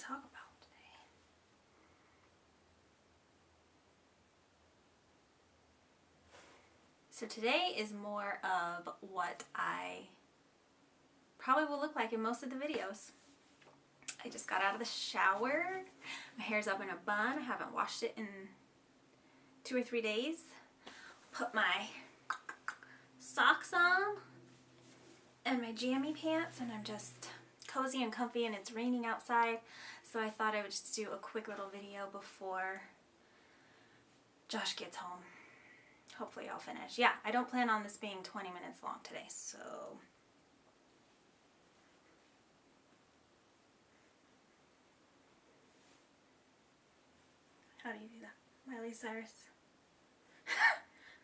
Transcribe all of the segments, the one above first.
talk about today? So today is more of what I probably will look like in most of the videos. I just got out of the shower. My hair's up in a bun. I haven't washed it in 2 or 3 days. Put my socks on and my jammy pants, and I'm just cozy and comfy, and it's raining outside, so I thought I would just do a quick little video before Josh gets home. Hopefully I'll finish. Yeah, I don't plan on this being 20 minutes long today, so... How do you do that? Miley Cyrus.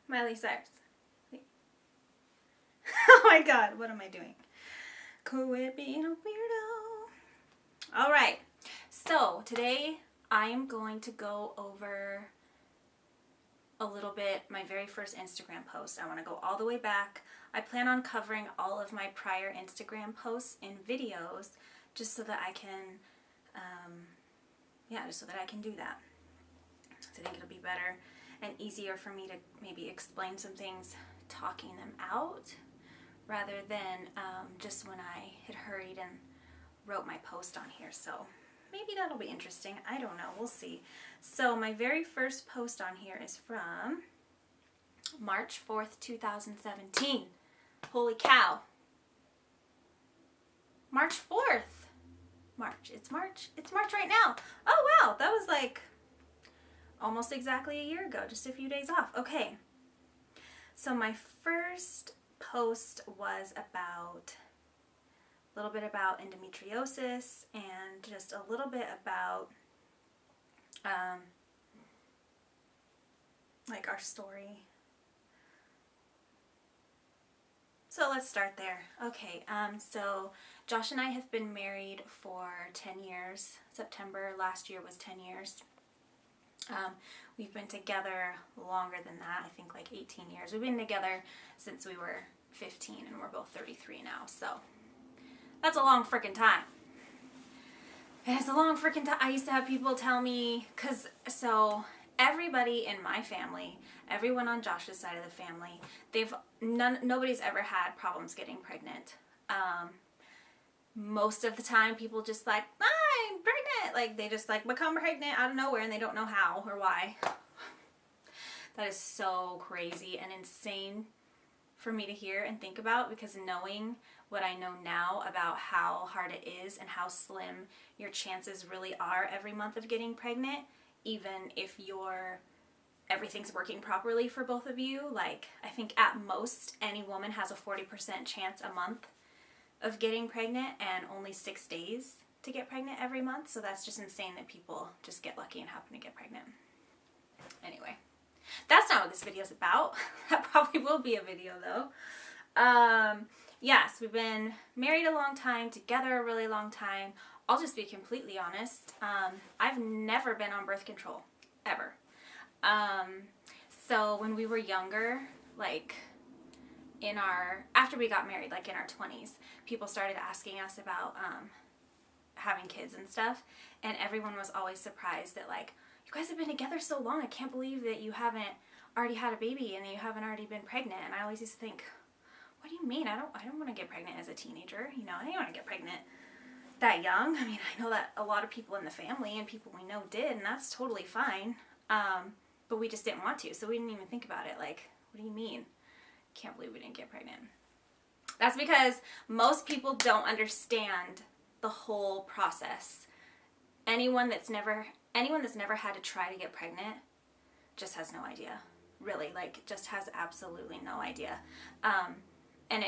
Miley Cyrus. Wait. Oh my god, what am I doing? Quit being a weirdo. Alright, so today I am going to go over a little bit my very first Instagram post. I want to go all the way back. I plan on covering all of my prior Instagram posts in videos just so that I can, just so that I can do that. So I think it'll be better and easier for me to maybe explain some things talking them out rather than just when I had hurried and wrote my post on here. So maybe that'll be interesting. I don't know. We'll see. So my very first post on here is from March 4th, 2017. Holy cow. March 4th. March. It's March. It's March right now. Oh, wow. That was like almost exactly a year ago. Just a few days off. Okay. So my first post was about a little bit about endometriosis and just a little bit about like our story. So let's start there. Okay, so Josh and I have been married for 10 years. September last year was 10 years. We've been together longer than that, I think like 18 years. We've been together since we were 15, and we're both 33 now, so that's a long freaking time. It's a long freaking time. I used to have people tell me, so everybody in my family, everyone on Josh's side of the family, nobody's ever had problems getting pregnant. Most of the time people just like, I'm pregnant. Like they just like become pregnant out of nowhere and they don't know how or why. That is so crazy and insane for me to hear and think about, because knowing what I know now about how hard it is and how slim your chances really are every month of getting pregnant, even if everything's working properly for both of you, like I think at most any woman has a 40% chance a month of getting pregnant and only 6 days to get pregnant every month. So that's just insane that people just get lucky and happen to get pregnant. Anyway, that's not what this video is about. That probably will be a video though. Yes, we've been married a long time, together a really long time. I'll just be completely honest. I've never been on birth control, ever. So when we were younger, like after we got married, like in our 20s, people started asking us about having kids and stuff, and everyone was always surprised that like, you guys have been together so long, I can't believe that you haven't already had a baby and that you haven't already been pregnant. And I always used to think, what do you mean? I don't want to get pregnant as a teenager. You know, I didn't want to get pregnant that young. I mean, I know that a lot of people in the family and people we know did, and that's totally fine. But we just didn't want to, so we didn't even think about it. Like, what do you mean? Can't believe we didn't get pregnant. That's because most people don't understand the whole process. Anyone that's never had to try to get pregnant just has no idea. Really, like, just has absolutely no idea. And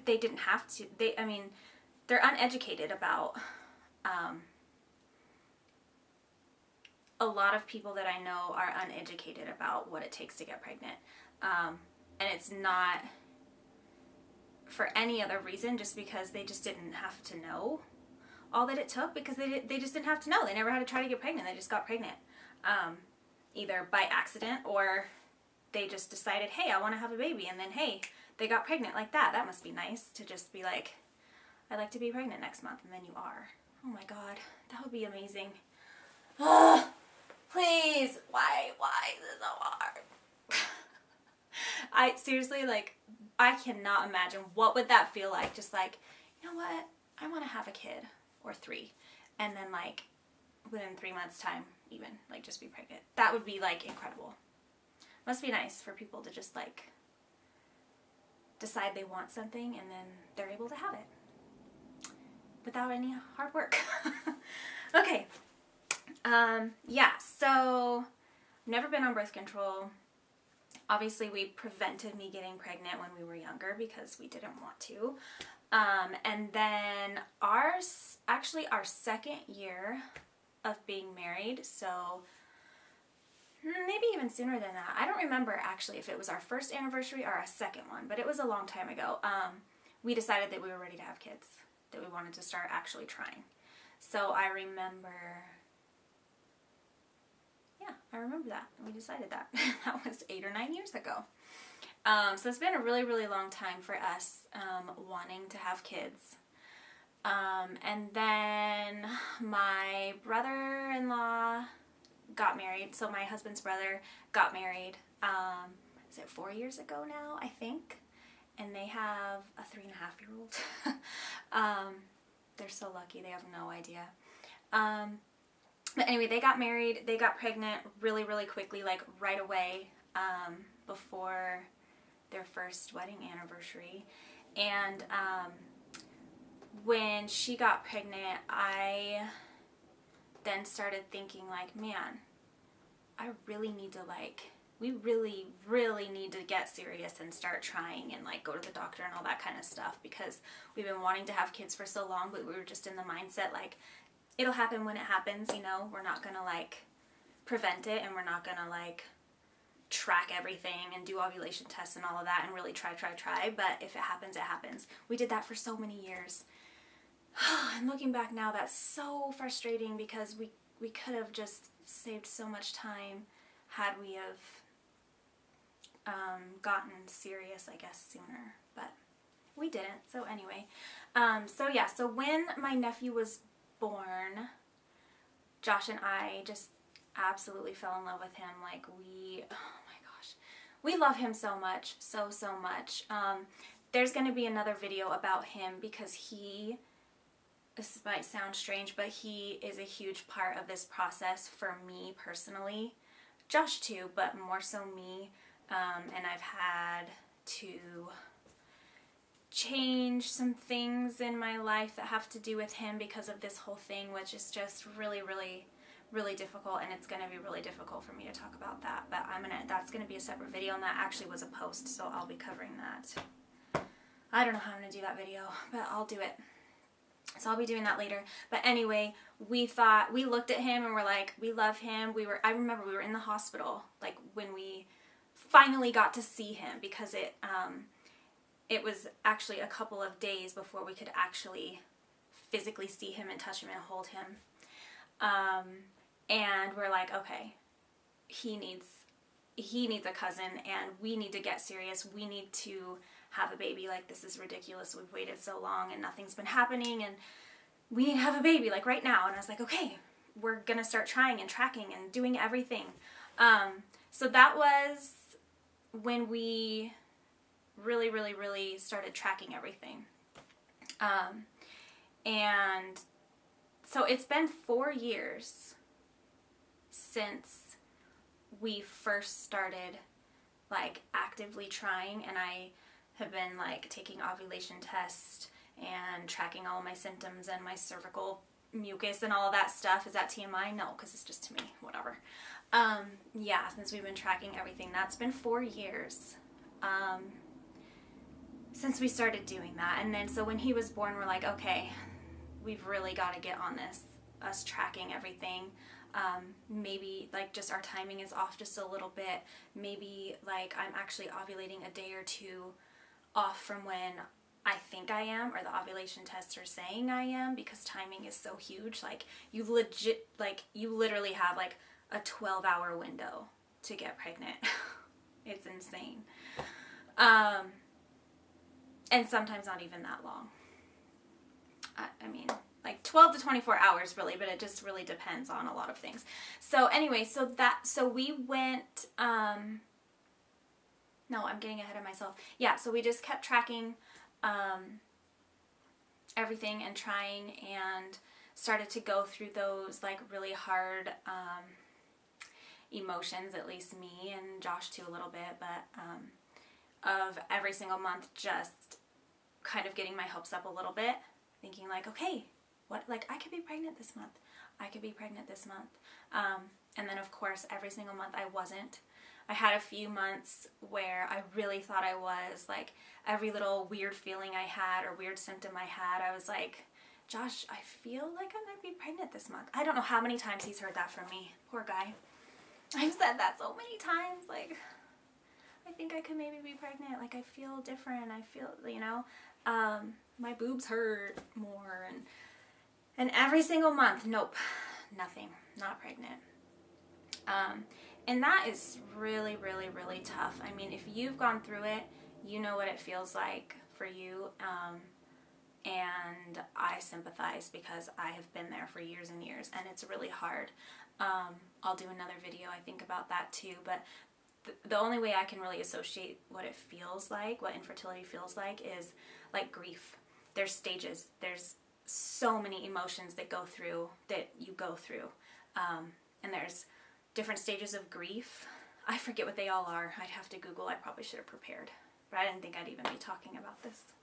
they didn't have to. They're uneducated about. A lot of people that I know are uneducated about what it takes to get pregnant. And it's not for any other reason, just because they just didn't have to know all that it took, because they just didn't have to know. They never had to try to get pregnant. They just got pregnant. Either by accident, or they just decided, hey, I want to have a baby, and then, hey, they got pregnant like that. That must be nice to just be like, I'd like to be pregnant next month, and then you are. Oh my God, that would be amazing. Ugh, please, why is it so hard? I seriously, like, I cannot imagine what would that feel like. Just like, you know what? I want to have a kid or 3, and then like within 3 months' time, even like just be pregnant. That would be like incredible. Must be nice for people to just like decide they want something and then they're able to have it without any hard work. Okay. Yeah. So I've never been on birth control. Obviously, we prevented me getting pregnant when we were younger because we didn't want to. And then our second year of being married, so maybe even sooner than that. I don't remember actually if it was our first anniversary or our second one, but it was a long time ago. We decided that we were ready to have kids, that we wanted to start actually trying. So I remember that. We decided that. That was 8 or 9 years ago. So it's been a really, really long time for us wanting to have kids. And then my brother-in-law got married. So my husband's brother got married. Is it 4 years ago now, I think? And they have a 3.5-year-old. They're so lucky. They have no idea. But anyway, they got married. They got pregnant really, really quickly, like right away, before their first wedding anniversary. And when she got pregnant, I then started thinking like, man, I really need to we really, really need to get serious and start trying and like go to the doctor and all that kind of stuff, because we've been wanting to have kids for so long, but we were just in the mindset like, it'll happen when it happens, you know, we're not gonna like prevent it, and we're not gonna like track everything and do ovulation tests and all of that and really try, but if it happens, it happens. We did that for so many years. And looking back now, that's so frustrating, because we could have just saved so much time had we have gotten serious, I guess, sooner, but we didn't. So anyway, so when my nephew was born, Josh and I just absolutely fell in love with him. Like oh my gosh, we love him so much, so much. There's going to be another video about him, because this might sound strange, but he is a huge part of this process for me personally. Josh too, but more so me. And I've had to change some things in my life that have to do with him because of this whole thing, which is just really, really, really difficult, and it's going to be really difficult for me to talk about that, but that's going to be a separate video, and that actually was a post, so I'll be covering that. I don't know how I'm going to do that video, but I'll do it. So I'll be doing that later. But anyway, we looked at him and we're like, we love him. I remember we were in the hospital, like when we finally got to see him, because it was actually a couple of days before we could actually physically see him and touch him and hold him. And we're like, okay, he needs a cousin, and we need to get serious. We need to have a baby. Like, this is ridiculous. We've waited so long and nothing's been happening, and we need to have a baby like right now. And I was like, okay, we're gonna start trying and tracking and doing everything. So that was when we really, really, really started tracking everything. And so it's been 4 years since we first started like actively trying, and I have been like taking ovulation tests and tracking all of my symptoms and my cervical mucus and all of that stuff. Is that TMI? No, because it's just to me, whatever. Yeah, since we've been tracking everything, that's been 4 years since we started doing that. And then so when he was born, we're like, okay, we've really got to get on this, us tracking everything. Maybe like just our timing is off just a little bit. Maybe like I'm actually ovulating a day or two off from when I think I am, or the ovulation tests are saying I am, because timing is so huge. Like you literally have like a 12-hour window to get pregnant. It's insane. And sometimes not even that long. I mean, like 12 to 24 hours really, but it just really depends on a lot of things. So anyway, so we went, no, I'm getting ahead of myself. Yeah, so we just kept tracking everything and trying, and started to go through those like really hard emotions, at least me and Josh too a little bit, but of every single month just kind of getting my hopes up a little bit, thinking like, okay, what, like I could be pregnant this month. I could be pregnant this month. And then of course every single month I wasn't. I had a few months where I really thought I was, like every little weird feeling I had or weird symptom I had, I was like, Josh, I feel like I might be pregnant this month. I don't know how many times he's heard that from me. Poor guy. I've said that so many times, like, I think I could maybe be pregnant. Like, I feel different. I feel, you know, my boobs hurt more. And every single month, nope, nothing, not pregnant. And that is really, really, really tough. I mean, if you've gone through it, you know what it feels like for you. And I sympathize because I have been there for years and years, and it's really hard. I'll do another video, I think, about that too, but the only way I can really associate what it feels like, what infertility feels like, is like grief. There's stages. There's so many emotions that you go through. And there's different stages of grief. I forget what they all are. I'd have to Google. I probably should have prepared, but I didn't think I'd even be talking about this.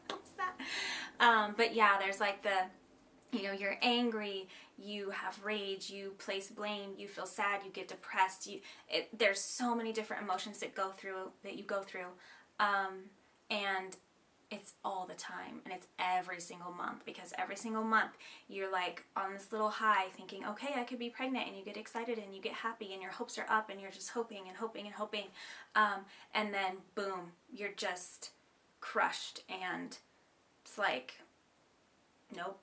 What's that? But yeah, there's like you're angry, you have rage, you place blame, you feel sad, you get depressed. There's so many different emotions that you go through, and it's all the time, and it's every single month, because every single month you're like on this little high thinking, okay, I could be pregnant, and you get excited and you get happy and your hopes are up and you're just hoping and hoping and hoping, and then boom, you're just crushed, and it's like, nope,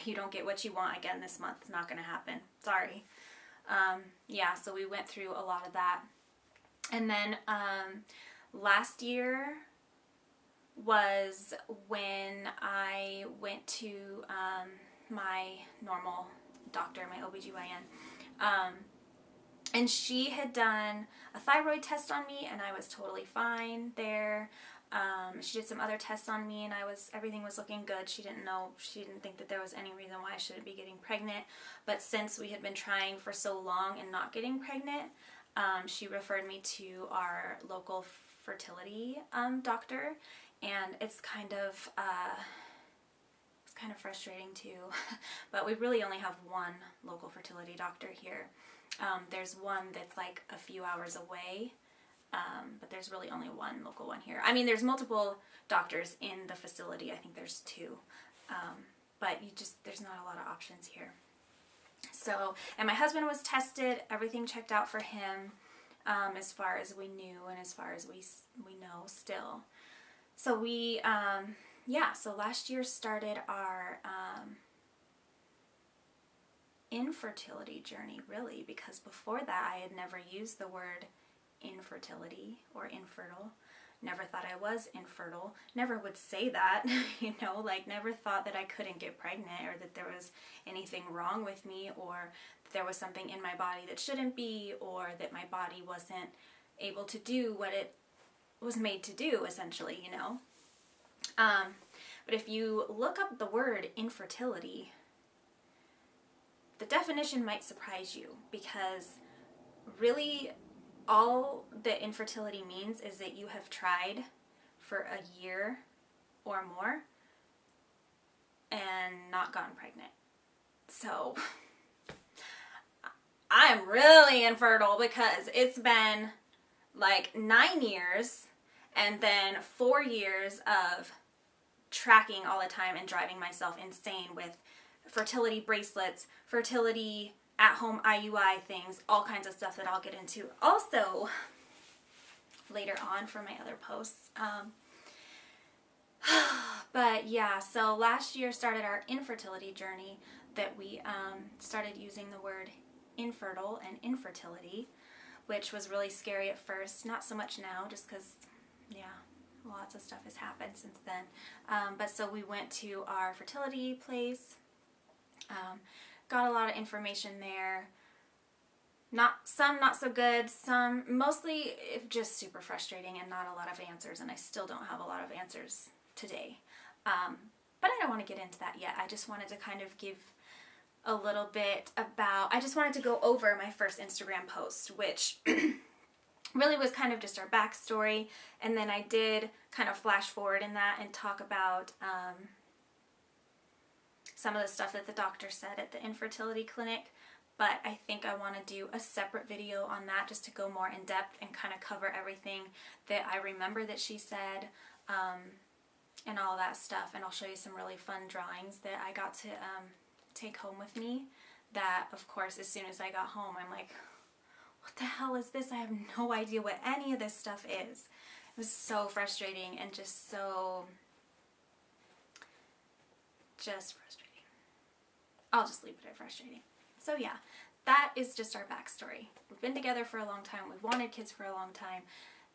you don't get what you want again this month. It's not going to happen. Sorry. Yeah, so we went through a lot of that. And then last year was when I went to my normal doctor, my OBGYN. And she had done a thyroid test on me, and I was totally fine there. She did some other tests on me, and everything was looking good. She didn't think that there was any reason why I shouldn't be getting pregnant. But since we had been trying for so long and not getting pregnant, she referred me to our local fertility doctor, and it's kind of frustrating too. But we really only have one local fertility doctor here. There's one that's like a few hours away. But there's really only one local one here. I mean, there's multiple doctors in the facility. I think there's two. But there's not a lot of options here. So, and my husband was tested. Everything checked out for him, as far as we knew and as far as we know still. So so last year started our infertility journey, really, because before that I had never used the word infertility or infertile. Never thought I was infertile. Never would say that, like never thought that I couldn't get pregnant, or that there was anything wrong with me, or that there was something in my body that shouldn't be, or that my body wasn't able to do what it was made to do, essentially, But if you look up the word infertility, the definition might surprise you, because really all that infertility means is that you have tried for a year or more and not gotten pregnant. So I'm really infertile, because it's been like 9 years and then 4 years of tracking all the time and driving myself insane with fertility bracelets, fertility at-home IUI things, all kinds of stuff that I'll get into also later on for my other posts. But yeah, so last year started our infertility journey, that we started using the word infertile and infertility, which was really scary at first. Not so much now, just because, yeah, lots of stuff has happened since then. But so we went to our fertility place, got a lot of information there. Some not so good, some mostly just super frustrating and not a lot of answers, and I still don't have a lot of answers today. But I don't want to get into that yet. I just wanted to kind of give a little bit about, I just wanted to go over my first Instagram post, which really was kind of just our backstory, and then I did kind of flash forward in that and talk about some of the stuff that the doctor said at the infertility clinic. But I think I want to do a separate video on that just to go more in depth and kind of cover everything that I remember that she said, and all that stuff. And I'll show you some really fun drawings that I got to take home with me that, of course, as soon as I got home, I'm like, what the hell is this? I have no idea what any of this stuff is. It was so frustrating and just frustrating. I'll just leave it at frustrating. So yeah, that is just our backstory. We've been together for a long time. We've wanted kids for a long time.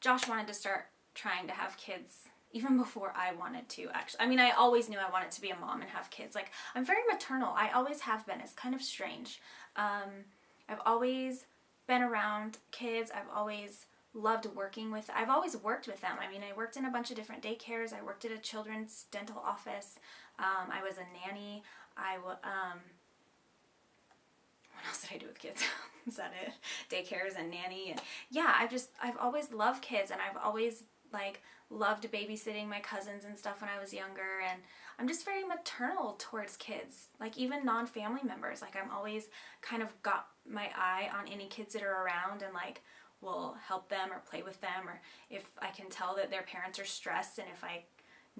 Josh wanted to start trying to have kids even before I wanted to, actually. I mean, I always knew I wanted to be a mom and have kids. Like, I'm very maternal. I always have been. It's kind of strange. I've always been around kids. I've always loved working with, I've always worked with them. I mean, I worked in a bunch of different daycares. I worked at a children's dental office. I was a nanny. What else did I do with kids? Is that it? Daycares and nanny. And yeah, I've always loved kids, and I've always loved babysitting my cousins and stuff when I was younger, and I'm just very maternal towards kids, like even non-family members. Like, I'm always kind of got my eye on any kids that are around and will help them or play with them, or if I can tell that their parents are stressed and if I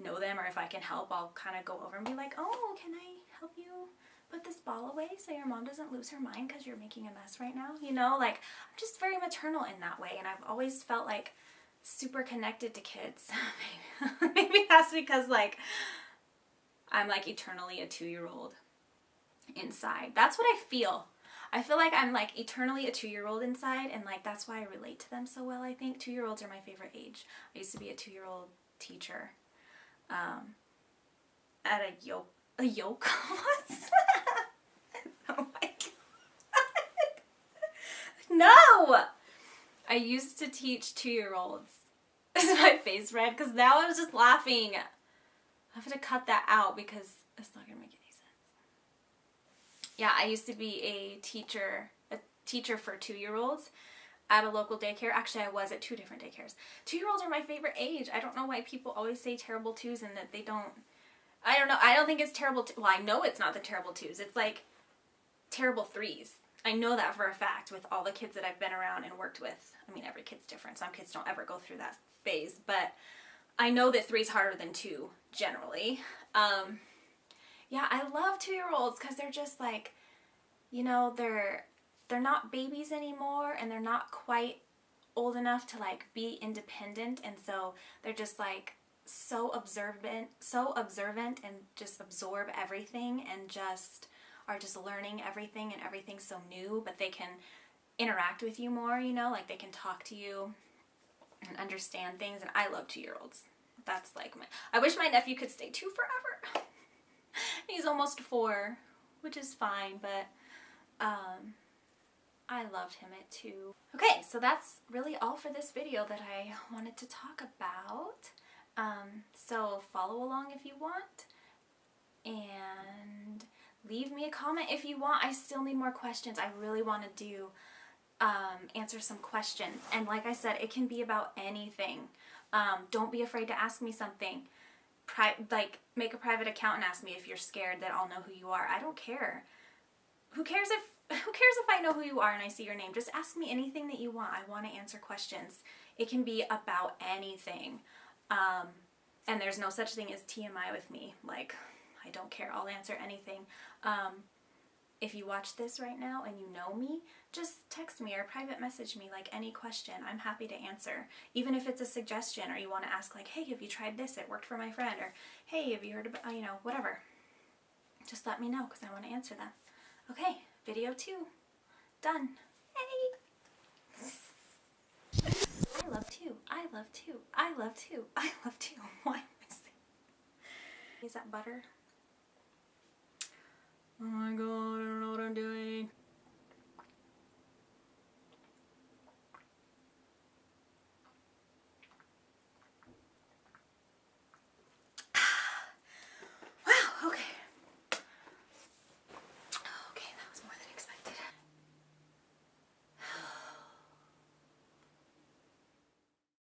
know them or if I can help, I'll kind of go over and be like, oh, can I help you put this ball away so your mom doesn't lose her mind because you're making a mess right now? You know, I'm just very maternal in that way, and I've always felt super connected to kids. Maybe that's because I'm eternally a 2-year-old inside. That's what I feel. I feel like I'm eternally a 2-year-old inside, and that's why I relate to them so well. I think 2-year-olds are my favorite age. I used to be a 2-year-old teacher at a yoke. What's that? Oh my god. No! I used to teach 2-year-olds. Is my face red? Because now I was just laughing. I have to cut that out because it's not going to make any sense. Yeah, I used to be a teacher for 2-year-olds at a local daycare. Actually, I was at 2 different daycares. 2-year-olds are my favorite age. I don't know why people always say terrible 2s and that they don't. I don't know. I don't think it's terrible. Well, I know it's not the terrible 2s. It's terrible 3s. I know that for a fact with all the kids that I've been around and worked with. I mean, every kid's different. Some kids don't ever go through that phase, but I know that 3's harder than 2 generally. Yeah, I love 2-year-olds because they're just they're not babies anymore, and they're not quite old enough to be independent, and so they're just so observant and just absorb everything and just are just learning everything, and everything's so new, but they can interact with you more, they can talk to you and understand things. And I love 2-year-olds. That's I wish my nephew could stay 2 forever. He's almost 4, which is fine, but I loved him at 2. Okay, so that's really all for this video that I wanted to talk about. So follow along if you want, and leave me a comment if you want. I still need more questions. I really want to do answer some questions, and like I said, it can be about anything. Don't be afraid to ask me something. Make a private account and ask me if you're scared that I'll know who you are. I don't care. Who cares if I know who you are and I see your name? Just ask me anything that you want. I want to answer questions. It can be about anything. And there's no such thing as TMI with me. I don't care. I'll answer anything. If you watch this right now and you know me, just text me or private message me any question. I'm happy to answer. Even if it's a suggestion, or you want to ask hey, have you tried this? It worked for my friend. Or hey, have you heard about, whatever. Just let me know because I want to answer them. Okay, video 2. Done. Hey! I love too. I love too. I love too. I love too. Why am I saying? Is that butter? Oh my god, I don't know what I'm doing.